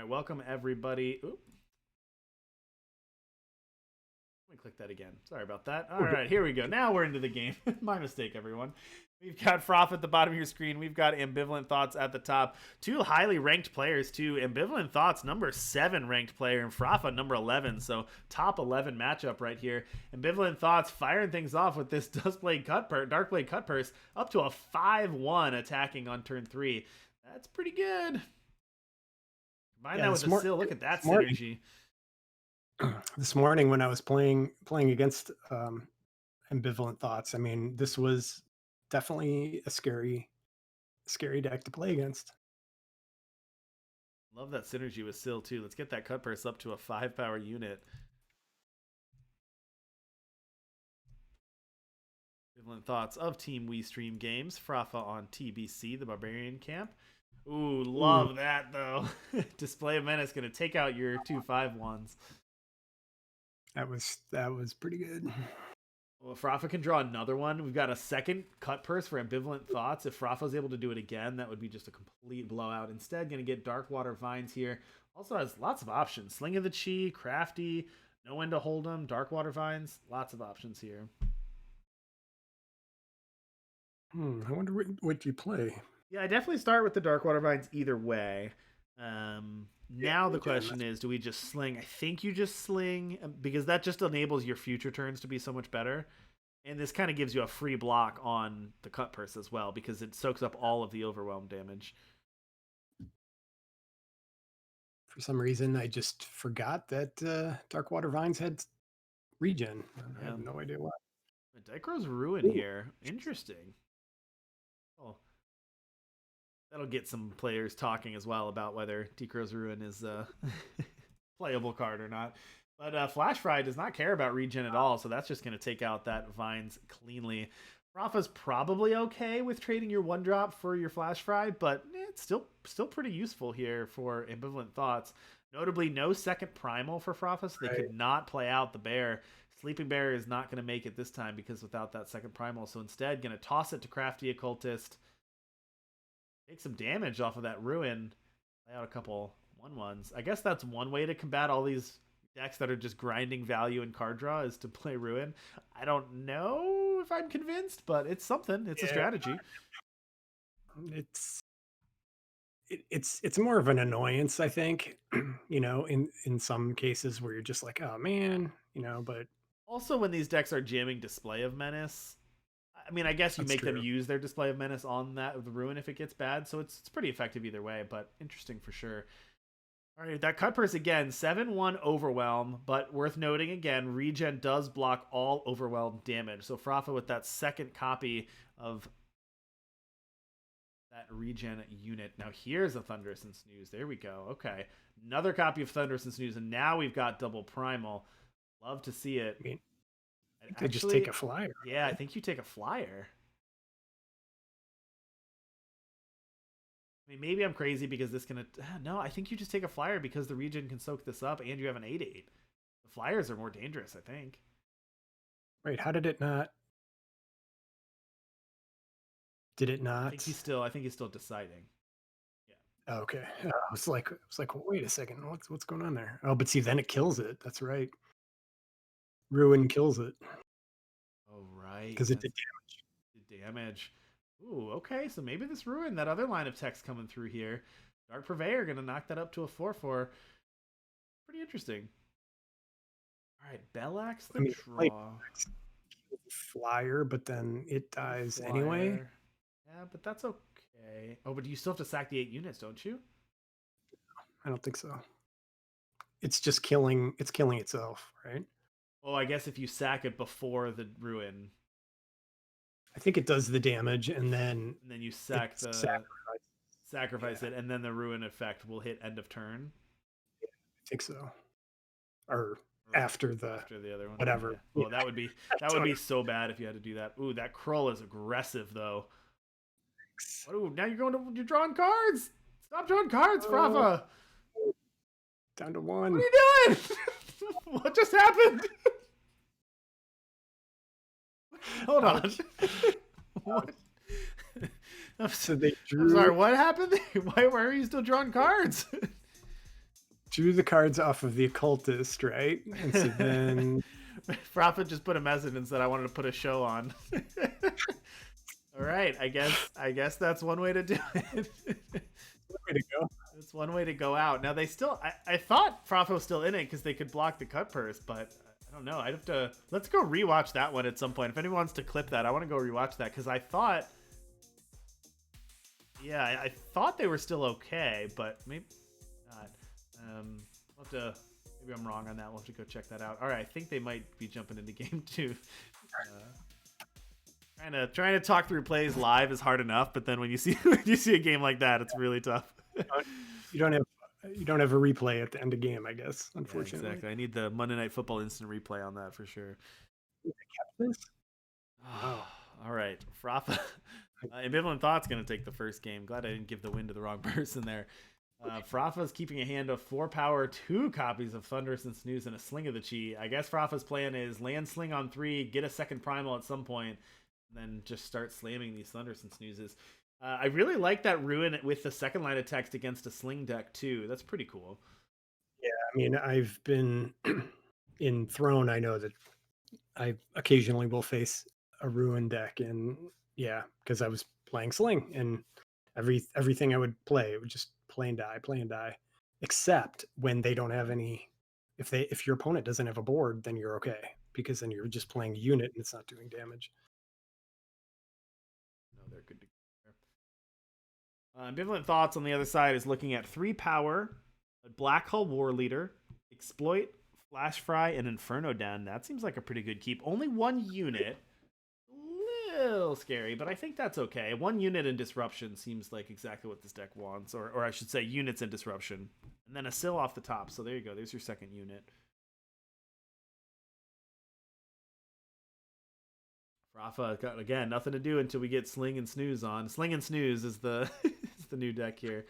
right, welcome everybody. Oop. Let me click that again. Sorry about that. All right, here we go. Now we're into the game. My mistake, everyone. We've got Frafa at the bottom of your screen. We've got Ambivalent Thoughts at the top. Two highly ranked players, too. Ambivalent Thoughts, number 7 ranked player, and Frafa, number 11. So top 11 matchup right here. Ambivalent Thoughts firing things off with this Darkblade Cut Purse up to a 5-1 attacking on turn 3. That's pretty good. Combine that with the Seal. Look at that synergy. This morning when I was playing against Ambivalent Thoughts, I mean, this was definitely a scary deck to play against. Love that synergy with Seal too. Let's get that Cut Purse up to a 5-power unit. Ambivalent Thoughts of Team We Stream Games. Frafa on TBC, the Barbarian Camp. Ooh, love that though. Display of Menace gonna take out your 2 5-1s. That was pretty good. Well, if Frafa can draw another one, we've got a second Cut Purse for Ambivalent Thoughts. If Frafa's able to do it again, that would be just a complete blowout. Instead, going to get Darkwater Vines here. Also has lots of options. Sling of the Chi, Crafty, know when to hold them, Darkwater Vines. Lots of options here. I wonder what you play. Yeah, I definitely start with the Darkwater Vines either way. Now the question is, do we just Sling? I think you just Sling, because that just enables your future turns to be so much better. And this kind of gives you a free block on the Cut Purse as well, because it soaks up all of the Overwhelm damage. For some reason, I just forgot that Darkwater Vines had regen. I have no idea why. Dicro's Ruin here. Interesting. Oh. That'll get some players talking as well about whether Dicro's Ruin is a playable card or not. But Flash Fry does not care about regen at all, so that's just going to take out that Vines cleanly. Frafa's probably okay with trading your 1-drop for your Flash Fry, but it's still pretty useful here for Ambivalent Thoughts. Notably, no second Primal for Frafa, so they could not play out the Bear. Sleeping Bear is not going to make it this time because without that second Primal, so instead going to toss it to Crafty Occultist. Take some damage off of that Ruin. Play out a couple 1/1s. I guess that's one way to combat all these decks that are just grinding value in card draw is to play Ruin. I don't know if I'm convinced, but it's something. It's a strategy. It's more of an annoyance, I think. You know, in some cases where you're just like, oh man, you know. But also when these decks are jamming Display of Menace. I mean, I guess you make them use their Display of Menace on that the Ruin if it gets bad, so it's pretty effective either way, but interesting for sure. All right, that Cut Purse again, 7-1 Overwhelm, but worth noting again, regen does block all Overwhelm damage. So Frafa with that second copy of that regen unit. Now here's a Thunderous and Snooze. There we go. Okay, another copy of Thunderous and Snooze, and now we've got double Primal. Love to see it. I could just take a flyer. Yeah, I think you take a flyer. I mean, maybe I'm crazy because this can... No, I think you just take a flyer because the regen can soak this up and you have an 8/8. The flyers are more dangerous, I think. Wait, how did it not... Did it not? I think he's still deciding. Yeah. Okay. I was like, wait a second, what's going on there? Oh, but see, then it kills it. That's right. Ruin kills it. Oh, right. Because it did damage. Did damage. Ooh, okay. So maybe this Ruin, that other line of text coming through here. Dark Purveyor going to knock that up to a 4/4. Pretty interesting. All right, Bellax the draw. Flyer, but then it dies anyway. Yeah, but that's okay. Oh, but you still have to sack the 8 units, don't you? I don't think so. It's just killing itself, right? Oh, I guess if you sack it before the Ruin. I think it does the damage, and then you sacrifice it, and then the Ruin effect will hit end of turn. Yeah, I think so. Or after the other one. Whatever. Yeah. Well, that would be so bad if you had to do that. Ooh, that Krull is aggressive though. Oh, now you're drawing cards. Stop drawing cards, Frafa. Down to 1. What are you doing? What just happened? Hold on. What? So they drew... I'm sorry, what happened? Why are you still drawing cards? drew the cards off of the occultist, right? And so then Frafa just put a message and said I wanted to put a show on. All right, I guess that's one way to do it. way to go. It's one way to go out. Now they still, I thought Frafa was still in it because they could block the cut purse, but I don't know. I'd have to. Let's go rewatch that one at some point. If anyone wants to clip that, I want to go rewatch that because I thought, yeah, I thought they were still okay, but maybe not. We'll have to. Maybe I'm wrong on that. We'll have to go check that out. All right, I think they might be jumping into game 2. Trying to talk through plays live is hard enough, but then when you see a game like that, it's really tough. You don't have a replay at the end of game, I guess. Unfortunately, yeah, exactly. I need the Monday Night Football instant replay on that for sure. Wow. All right, Frafa. Ambivalent Thoughts going to take the first game. Glad I didn't give the win to the wrong person there. Frafa's keeping a hand of 4 power, 2 copies of Thunderous and Snooze, and a Sling of the Chi. I guess Frafa's plan is land Sling on 3, get a second primal at some point, and then just start slamming these Thunderous and Snoozes. I really like that Ruin with the second line of text against a Sling deck too. That's pretty cool. Yeah, I mean, I've been in Throne. I know that I occasionally will face a Ruin deck, and yeah, because I was playing Sling, and everything I would play, it would just play and die, except when they don't have any. If your opponent doesn't have a board, then you're okay, because then you're just playing a unit and it's not doing damage. No, they're good to go. Ambivalent Thoughts on the other side is looking at 3 power, a Black Hull War Leader, Exploit, Flash Fry, and Inferno Den. That seems like a pretty good keep. Only 1 unit. Little scary, but I think that's okay. 1 unit and disruption seems like exactly what this deck wants, or I should say units and disruption, and then a Sill off the top. So there you go. There's your second unit. Frafa got, again, nothing to do until we get Sling and Snooze on. Sling and Snooze is the is the new deck here.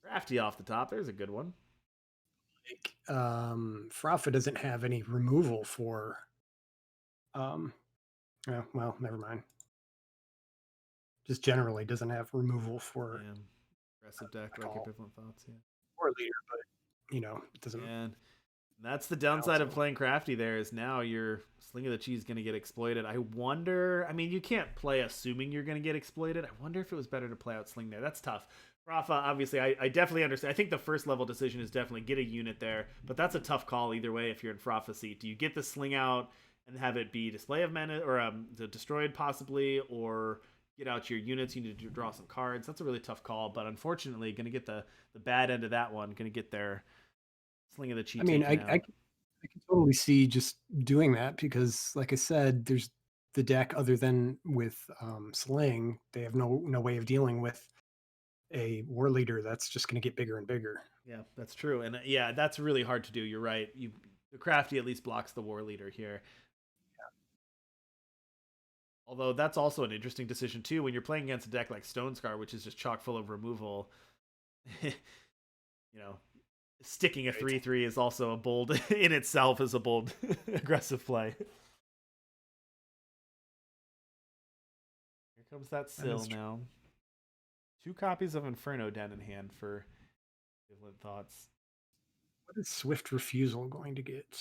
Crafty off the top. There's a good one. Frafa doesn't have any removal for. Well, never mind. Just generally doesn't have removal for. Yeah. Aggressive deck like Ambivalent Thoughts. Yeah. Or leader, but it doesn't. And that's the downside of playing Crafty. There is now your Sling of the Cheese going to get exploited. I wonder. I mean, you can't play assuming you're going to get exploited. I wonder if it was better to play out Sling there. That's tough. Frafa, obviously, I definitely understand. I think the first level decision is definitely get a unit there, but that's a tough call either way if you're in Frafa seat. Do you get the Sling out and have it be Display of Menace, or the Destroyed possibly, or get out your units? You need to draw some cards. That's a really tough call, but unfortunately, going to get the bad end of that one. Going to get their Sling of the Cheat. I mean, I can totally see just doing that because, like I said, there's the deck other than with Sling. They have no way of dealing with a War Leader that's just going to get bigger and bigger. Yeah, that's true, and yeah, that's really hard to do. You're right. The Crafty at least blocks the War Leader here. Although that's also an interesting decision too when you're playing against a deck like Stonescar, which is just chock full of removal. Sticking a 3/3 is also a bold in itself is a bold aggressive play. Here comes that Sill now. 2 copies of Inferno Den in hand for Ambivalent Thoughts. What is Swift Refusal going to get?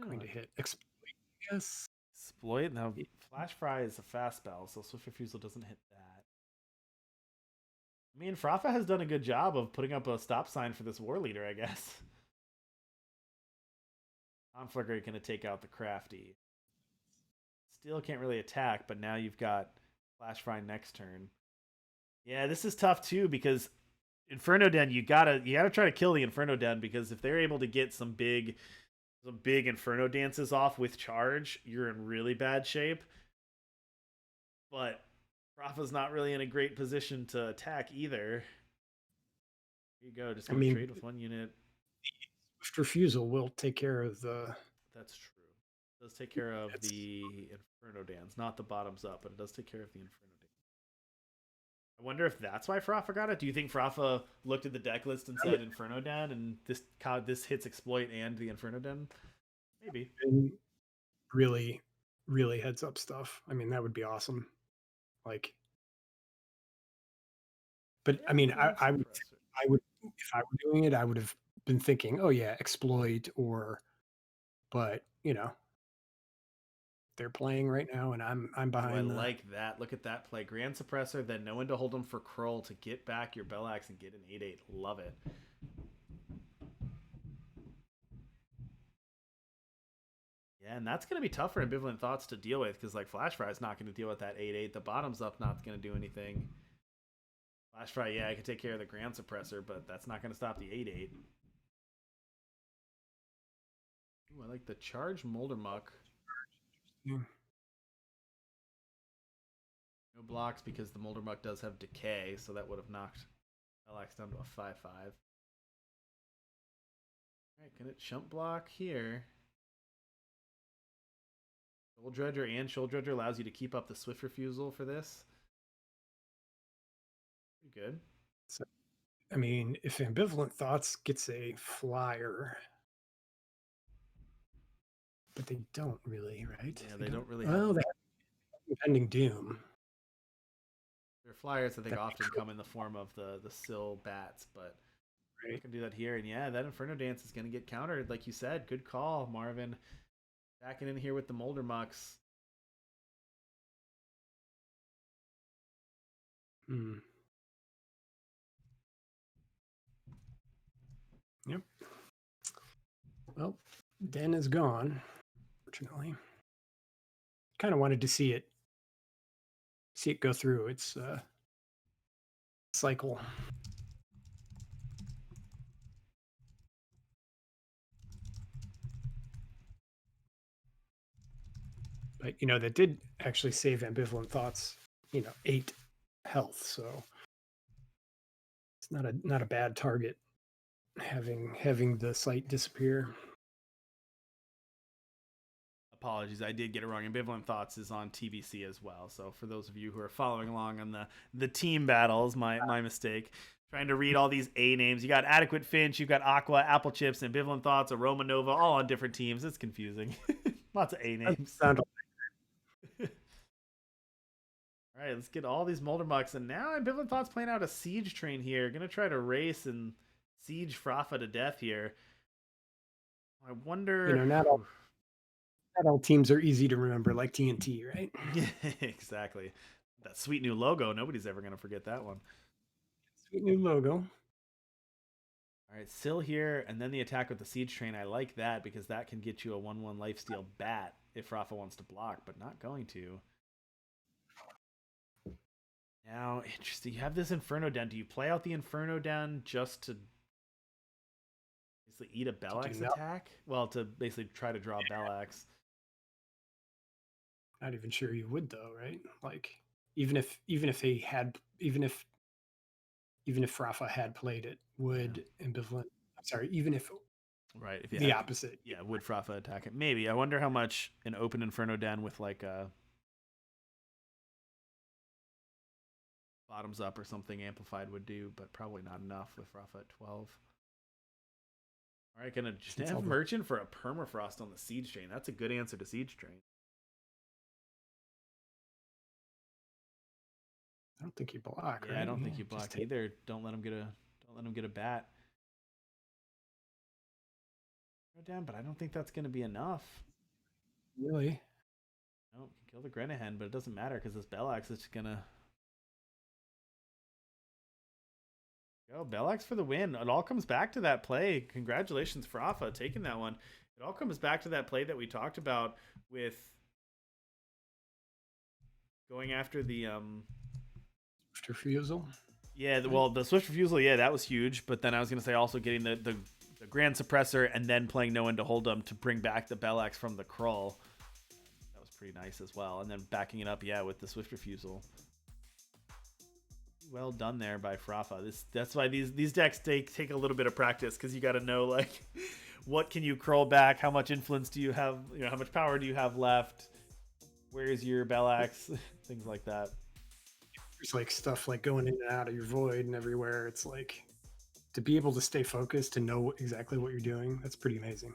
Going to hit Exploit? Yes. Exploit. Now Flash Fry is a fast spell, so Swift Refusal doesn't hit that. I mean, Frafa has done a good job of putting up a stop sign for this War Leader, I guess. Conflict going to take out the Crafty. Still can't really attack, but now you've got Flash Fry next turn. Yeah, this is tough too because Inferno Den, you gotta try to kill the Inferno Den, because if they're able to get some big Inferno dances off with charge, you're in really bad shape. But Rafa's not really in a great position to attack either. Here you go, just gonna trade with 1 unit. Swift Refusal will take care of the. That's true. It does take care of the Inferno Dans, not the bottoms up, but it does take care of the Inferno Dans. I wonder if that's why Frafa got it. Do you think Frafa looked at the deck list and said Inferno Den, and this hits Exploit and the Inferno Den? Maybe. Really, really heads up stuff. I mean, that would be awesome. Like, but yeah, I mean, I would if I were doing it, I would have been thinking, oh yeah, exploit but they're playing right now, and I'm Ooh, I behind the. like that. Look at that play. Grand Suppressor, then no one to hold them for Kroll to get back your Bellax and get an 8/8. Love it. Yeah, and that's going to be tough for Ambivalent Thoughts to deal with because, like, Flash Fry is not going to deal with that 8/8. The bottom's up not going to do anything. Flash Fry, yeah, I can take care of the Grand Suppressor, but that's not going to stop the 8/8. Ooh, I like the Charge Moldermuck. Yeah. No blocks because the Moldermuck does have Decay, so that would have knocked Bellax down to a 5/5. Alright, can it chump block here? Shoal Dredger and Shoal Dredger allows you to keep up the Swift Refusal for this. Pretty good. So, I mean, if Ambivalent Thoughts gets a flyer, but they don't really, right? Yeah, they don't really Well, have. they have Impending Doom. Their flyers, I think, That often come in the form of the Sill Bats, but I right? can do that here. And yeah, that Inferno Dance is going to get countered, like you said. Good call, Marvin. Backing in here with the Moldermucks. Hmm. Yep. Well, Den is gone, fortunately. Kind of wanted to see it go through its cycle. But that did actually save Ambivalent Thoughts, 8 health. So it's not a bad target having the sight disappear. Apologies, I did get it wrong. Ambivalent Thoughts is on TBC as well. So for those of you who are following along on the team battles, my mistake. Trying to read all these A names. You got Adequate Finch, you've got Aqua, Apple Chips, Ambivalent Thoughts, Aroma Nova, all on different teams. It's confusing. Lots of A names. All right, let's get all these Moldermucks. And now Ambivalent Thoughts playing out a Siege train here. Gonna try to race and Siege Frafa to death here. I wonder. Not all teams are easy to remember, like TNT, right? Yeah, exactly. That sweet new logo. Nobody's ever gonna forget that one. Sweet new logo. All right, Sill here, and then the attack with the Siege Train. I like that because that can get you a 1/1 lifesteal bat if Rafa wants to block, but not going to. Now, interesting. You have this Inferno Den. Do you play out the Inferno Den just to basically eat a Bellax attack? Well, to basically try to draw Bellax. Not even sure you would though, right? Like even if Frafa had played it, would Ambivalent? I'm sorry, even if right, if the opposite, yeah, would Frafa attack it? Maybe. I wonder how much an open Inferno Den with like a bottoms up or something amplified would do, but probably not enough with Frafa at 12. All right, gonna just have Merchant for a Permafrost on the Siege Train. That's a good answer to Siege Train. I don't think you block. Yeah, right? I don't think you block either. Don't let him get a bat. Go down, but I don't think that's gonna be enough. Really? No, kill the Grenahen, but it doesn't matter because this Bellax is gonna go. Bellax for the win. It all comes back to that play. Congratulations, Frafa, taking that one. It all comes back to that play that we talked about with going after the Swift Refusal. Yeah, well, the Swift Refusal, yeah, that was huge. But then I was gonna say also getting the Grand Suppressor and then playing no one to hold them to bring back the Bellax from the Krull. That was pretty nice as well. And then backing it up, yeah, with the Swift Refusal. Well done there by Frafa. That's why these decks take a little bit of practice because you got to know like what can you crawl back, how much influence do you have, how much power do you have left, where's your Bellax, things like that. There's like stuff like going in and out of your void and everywhere. It's like to be able to stay focused, to know exactly what you're doing. That's pretty amazing.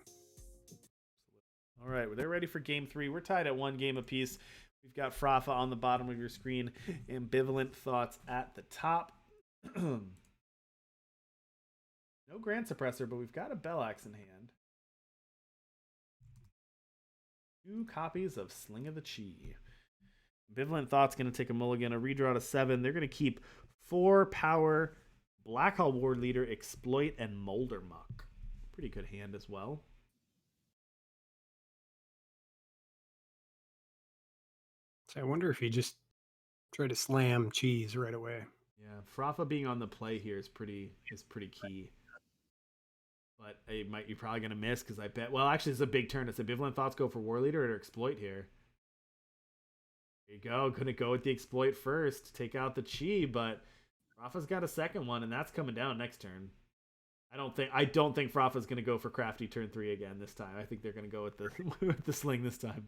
All right, well, they're ready for game 3. We're tied at 1 game apiece. We've got Frafa on the bottom of your screen, Ambivalent Thoughts at the top. No No Grand Suppressor, but we've got a Bellax in hand. 2 copies of Sling of the Chi. Ambivalent Thoughts going to take a mulligan, a redraw to 7. They're going to keep 4 power, Black Hole Ward Leader, Exploit, and Molder Muck. Pretty good hand as well. So I wonder if you just try to slam cheese right away. Yeah, Frafa being on the play here is pretty key. But you're probably going to miss because I bet. Well, actually, it's a big turn. It's Ambivalent Thoughts go for War Leader or Exploit here. There you go. Gonna go with the Exploit first. Take out the Chi, but Frafa's got a second one, and that's coming down next turn. I don't think Frafa's gonna go for Crafty turn 3 again this time. I think they're gonna go with the with the Sling this time.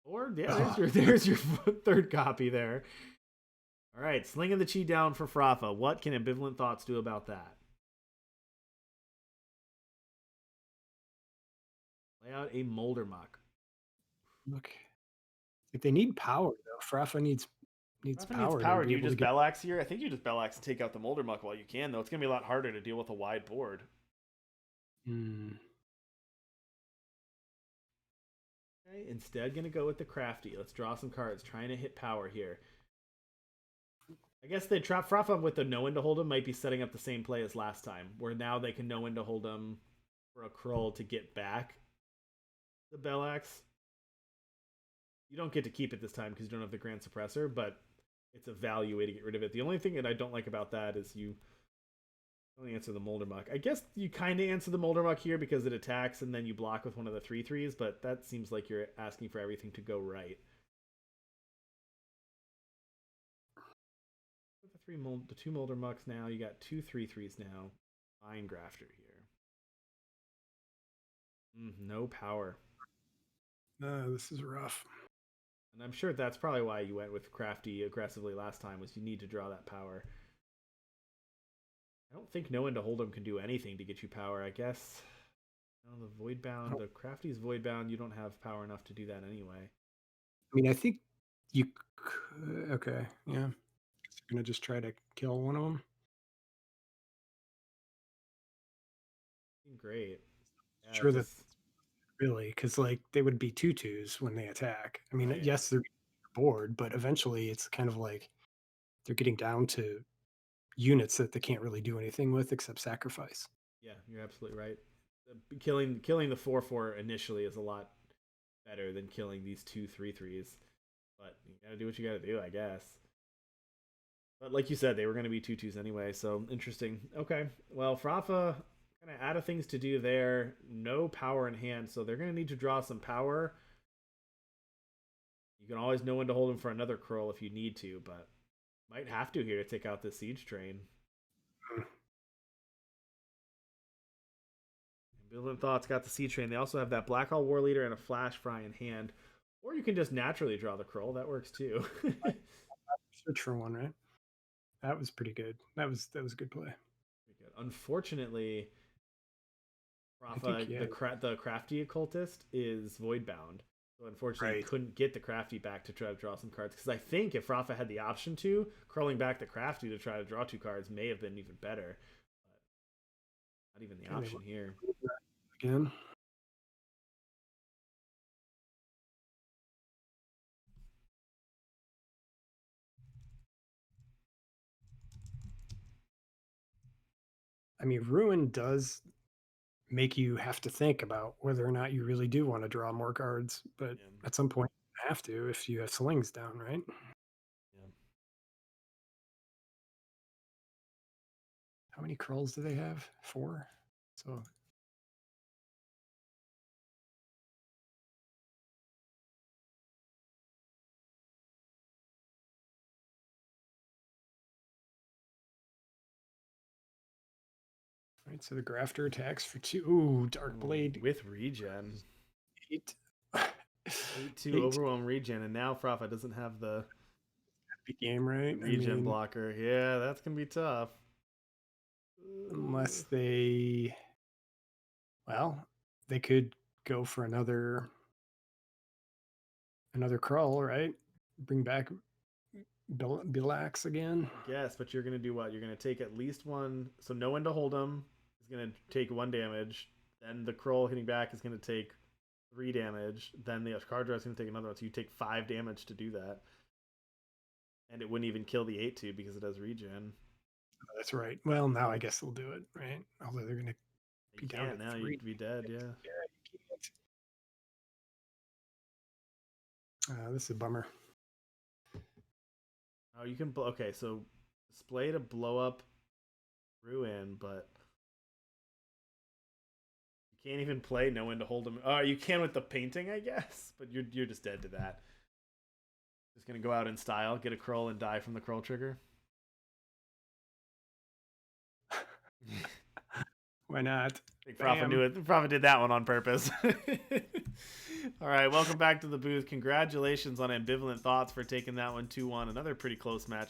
Or yeah, there's your third copy there. All right, slinging the Chi down for Frafa. What can Ambivalent Thoughts do about that? Lay out a Molder Muck. Look, if they need power though, Frafa needs power. Do you just Bellax here? I think you just Bellax and take out the Molder Muck while you can, though. It's gonna be a lot harder to deal with a wide board. Okay, instead gonna go with the Crafty. Let's draw some cards. Trying to hit power here. I guess they trap Frafa with the no one to hold him might be setting up the same play as last time, where now they can no one to hold him for a Krull to get back the Bellax. You don't get to keep it this time because you don't have the Grand Suppressor, but it's a value way to get rid of it. The only thing that I don't like about that is you don't answer the Molder Muck. I guess you kind of answer the Molder Muck here because it attacks and then you block with one of the 3/3s, but that seems like you're asking for everything to go right. The 2 Molder Mucks now. You got 2 3/3s now. Vine Grafter here. No power. This is rough. And I'm sure that's probably why you went with Crafty aggressively last time, was you need to draw that power. I don't think no one to hold him can do anything to get you power, I guess. No, the Voidbound, the Crafty's Voidbound, you don't have power enough to do that anyway. I mean, I think you could. Okay, yeah. I'm going to just try to kill one of them. Great. Yeah, sure, that's really, because like they would be 2/2s when they attack. I mean, right. Yes, they're bored, but eventually it's kind of like they're getting down to units that they can't really do anything with except sacrifice. Yeah, you're absolutely right. Killing the 4/4 initially is a lot better than killing these 2 3/3s. But you gotta do what you gotta do, I guess. But like you said, they were gonna be 2/2s anyway, so interesting. Okay, well, Frafa kind of out of things to do there. No power in hand, so they're gonna need to draw some power. You can always know when to hold them for another Krull if you need to, but might have to here to take out the Siege Train. Ambivalent Thoughts got the Siege Train. They also have that Black Hole War Leader and a Flash Fry in hand. Or you can just naturally draw the Krull. That works too. Search for one, right? That was pretty good. That was a good play. Pretty good. Unfortunately, Frafa, the Crafty Occultist is Voidbound. So unfortunately, couldn't get the Crafty back to try to draw some cards. Because I think if Frafa had the option to, crawling back the Crafty to try to draw 2 cards may have been even better. But not even the option here. Again. I mean, Ruin does make you have to think about whether or not you really do want to draw more cards, but at some point you have to if you have slings down, right? Yeah. How many Krulls do they have? 4. So right, so the Grafter attacks for 2. Ooh, Dark Blade. With regen. 8. 8/2 overwhelm regen, and now Frafa doesn't have the game, right? Regen blocker. Yeah, that's going to be tough. Unless they... Well, they could go for another Krull, right? Bring back Bilax again. Yes, but you're gonna do what? You're gonna take at least one. So no one to hold him is gonna take 1 damage. Then the Kroll hitting back is gonna take 3 damage. Then the card draw is gonna take another one. So you take 5 damage to do that. And it wouldn't even kill the 8/2 because it has regen. Oh, that's right. Well, now I guess they'll do it, right? Although they're gonna be You down can't to now. 3. You'd be dead. Yeah. Yeah, you can't. This is a bummer. Oh, you can. Okay, so display to blow up Ruin, but you can't even play no one to hold him. Oh, you can with the painting, I guess, but you're just dead to that. Just gonna go out in style, get a Kroll, and die from the Kroll trigger. Why not? I think Frafa knew it. Frafa did that one on purpose. All right, welcome back to the booth. Congratulations on Ambivalent Thoughts for taking that one 2-1. Another pretty close match